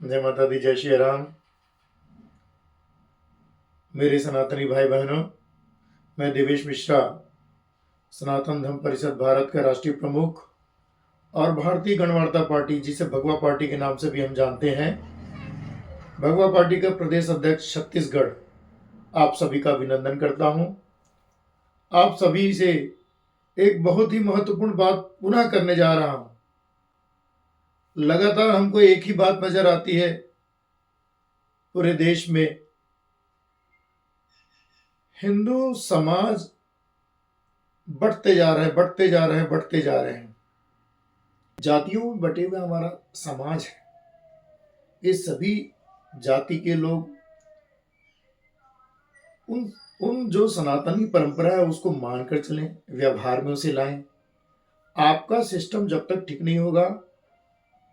जय माता दी, जय श्री राम। मेरे सनातनी भाई बहनों, मैं देवेश मिश्रा, सनातन धर्म परिषद भारत का राष्ट्रीय प्रमुख और भारतीय गणवार्ता पार्टी, जिसे भगवा पार्टी के नाम से भी हम जानते हैं, भगवा पार्टी का प्रदेश अध्यक्ष छत्तीसगढ़, आप सभी का अभिनंदन करता हूं। आप सभी से एक बहुत ही महत्वपूर्ण बात पुनः करने जा रहा हूं। लगातार हमको एक ही बात नजर आती है पूरे देश में, हिंदू समाज बढ़ते जा रहे हैं, बढ़ते जा रहे हैं, बढ़ते जा रहे हैं। जातियों में बटे हुए हमारा समाज है। ये सभी जाति के लोग उन उन जो सनातनी परंपरा है उसको मानकर चलें, व्यवहार में उसे लाएं। आपका सिस्टम जब तक ठीक नहीं होगा,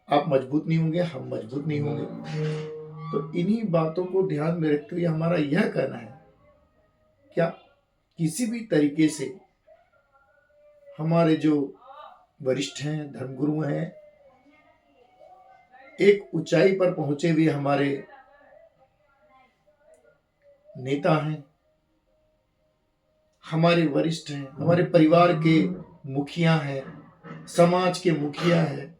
आप मजबूत नहीं होंगे, हम मजबूत नहीं होंगे। तो इन्हीं बातों को ध्यान में रखते हुए हमारा यह कहना है, क्या किसी भी तरीके से हमारे जो वरिष्ठ हैं, धर्मगुरु हैं, एक ऊंचाई पर पहुंचे हुए हमारे नेता हैं, हमारे वरिष्ठ हैं, हमारे परिवार के मुखिया हैं, समाज के मुखिया हैं,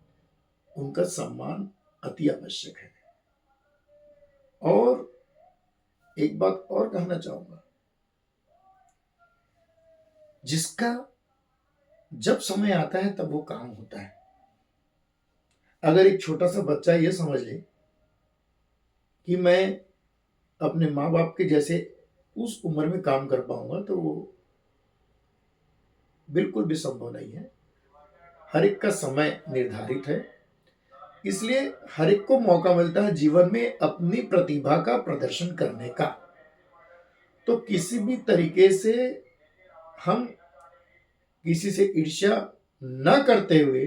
उनका सम्मान अति आवश्यक है। और एक बात और कहना चाहूंगा, जिसका जब समय आता है तब वो काम होता है। अगर एक छोटा सा बच्चा ये समझ ले कि मैं अपने माँ बाप के जैसे उस उम्र में काम कर पाऊंगा, तो वो बिल्कुल भी संभव नहीं है। हर एक का समय निर्धारित है, इसलिए हर एक को मौका मिलता है जीवन में अपनी प्रतिभा का प्रदर्शन करने का। तो किसी भी तरीके से हम किसी से ईर्ष्या न करते हुए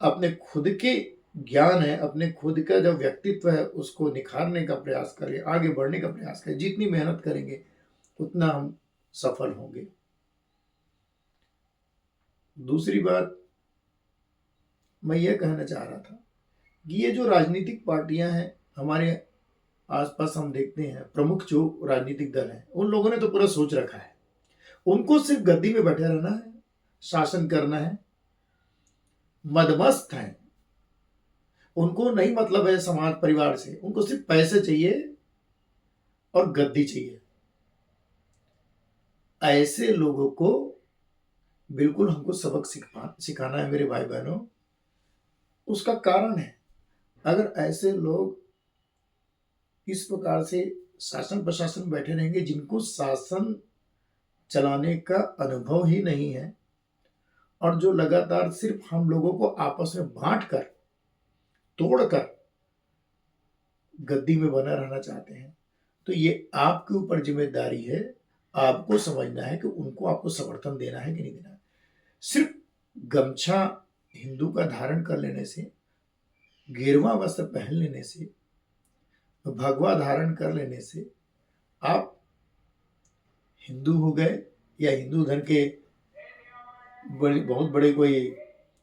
अपने खुद के ज्ञान है, अपने खुद का जो व्यक्तित्व है, उसको निखारने का प्रयास करें, आगे बढ़ने का प्रयास करें। जितनी मेहनत करेंगे उतना हम सफल होंगे। दूसरी बात मैं ये कहना चाह रहा था कि ये जो राजनीतिक पार्टियां हैं हमारे आसपास, हम देखते हैं प्रमुख जो राजनीतिक दल हैं, उन लोगों ने तो पूरा सोच रखा है, उनको सिर्फ गद्दी में बैठे रहना है, शासन करना है, मदमस्त हैं। उनको नहीं मतलब है समाज परिवार से, उनको सिर्फ पैसे चाहिए और गद्दी चाहिए। ऐसे लोगों को बिल्कुल हमको सबक सिखाना है मेरे भाई बहनों। उसका कारण है, अगर ऐसे लोग इस प्रकार से शासन प्रशासन में बैठे रहेंगे जिनको शासन चलाने का अनुभव ही नहीं है, और जो लगातार सिर्फ हम लोगों को आपस में बांट कर, तोड़कर गद्दी में बना रहना चाहते हैं, तो ये आपके ऊपर जिम्मेदारी है। आपको समझना है कि उनको आपको समर्थन देना है कि नहीं देना है। सिर्फ गमछा हिंदू का धारण कर लेने से, गेरुआ वस्त्र पहन लेने से, भगवा धारण कर लेने से आप हिंदू हो गए या हिंदू धर्म के बहुत बड़े कोई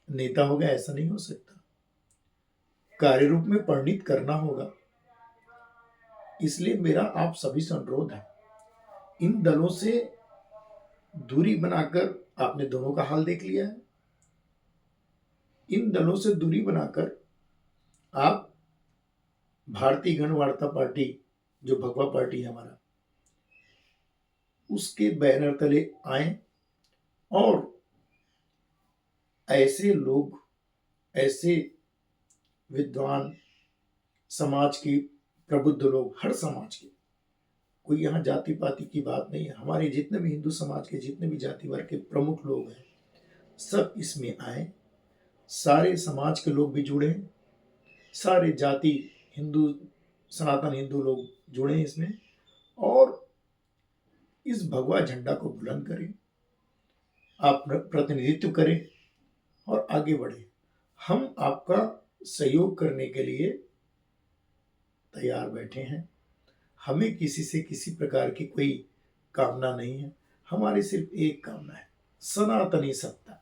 नेता हो गए, ऐसा नहीं हो सकता। कार्य रूप में परिणित करना होगा। इसलिए मेरा आप सभी से अनुरोध है, इन दलों से दूरी बनाकर, आपने दोनों का हाल देख लिया है, इन दलों से दूरी बनाकर आप भारतीय गणवार्ता पार्टी, जो भगवा पार्टी है हमारा, उसके बैनर तले आए और ऐसे लोग, ऐसे विद्वान, समाज के प्रबुद्ध लोग, हर समाज के, कोई यहाँ जाति पाति की बात नहीं है, हमारे जितने भी हिंदू समाज के जितने भी जाति वर्ग के प्रमुख लोग हैं, सब इसमें आए। सारे समाज के लोग भी जुड़े, सारे जाति हिंदू, सनातन हिंदू लोग जुड़े इसमें, और इस भगवा झंडा को बुलंद करें, आप प्रतिनिधित्व करें और आगे बढ़े। हम आपका सहयोग करने के लिए तैयार बैठे हैं। हमें किसी से किसी प्रकार की कोई कामना नहीं है। हमारी सिर्फ एक कामना है, सनातनी सत्ता,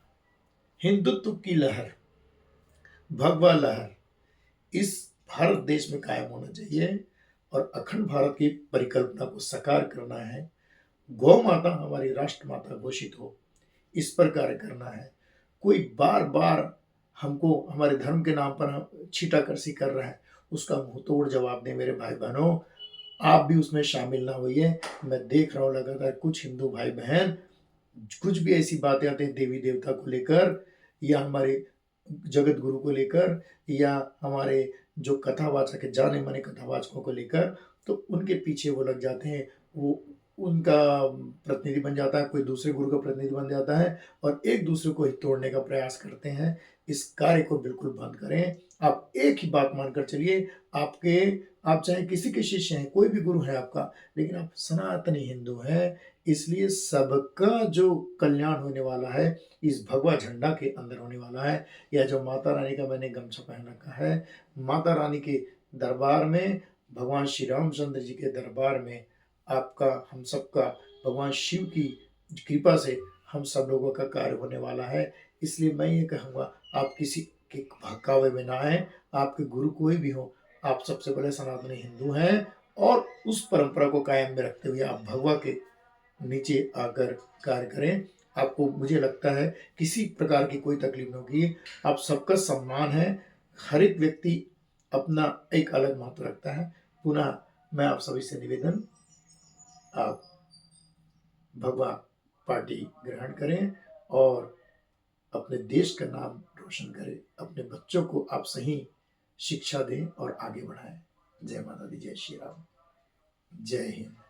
हिंदुत्व की लहर, भगवा लहर इस भारत देश में कायम होना चाहिए और अखंड भारत की परिकल्पना को साकार करना है। गौ माता हमारी राष्ट्र माता घोषित हो, इस पर कार्य करना है। कोई बार बार हमको हमारे धर्म के नाम पर छीटाकशी कर रहा है, उसका मुंह तोड़ जवाब दें मेरे भाई बहनों। आप भी उसमें शामिल ना होइए। मैं देख रहा हूँ लगातार कुछ हिंदू भाई बहन कुछ भी ऐसी बातें आती हैं देवी देवता को लेकर या हमारे जगत गुरु को लेकर या हमारे जो कथावाचक है, जाने माने कथावाचकों को लेकर, तो उनके पीछे वो लग जाते हैं। वो उनका प्रतिनिधि बन जाता है, कोई दूसरे गुरु का प्रतिनिधि बन जाता है और एक दूसरे को ही तोड़ने का प्रयास करते हैं। इस कार्य को बिल्कुल बंद करें। आप एक ही बात मानकर चलिए। आप चाहे किसी के शिष्य हैं, कोई भी गुरु है आपका, लेकिन आप सनातनी हिंदू हैं। इसलिए सबका जो कल्याण होने वाला है इस भगवा झंडा के अंदर होने वाला है। यह जो माता रानी का मैंने गमछा पहन रखा है, माता रानी के दरबार में, भगवान श्री रामचंद्र जी के दरबार में आपका, हम सबका, भगवान शिव की कृपा से हम सब लोगों का कार्य होने वाला है। इसलिए मैं ये कहूँगा, आप किसी के बहकावे में ना आए। आपके गुरु कोई भी हो, आप सबसे बड़े सनातनी हिंदू हैं और उस परंपरा को कायम में रखते हुए आप भगवा के नीचे आकर कार्य करें। आपको, मुझे लगता है, किसी प्रकार की कोई तकलीफ नहीं होगी। आप सबका सम्मान है। हर एक व्यक्ति अपना एक अलग महत्व रखता है। पुनः मैं आप सभी से निवेदन, आप भगवा पार्टी ग्रहण करें और अपने देश का नाम रोशन करें। अपने बच्चों को आप सही शिक्षा दें और आगे बढ़ाएं। जय माता दी, जय श्री राम, जय हिंद।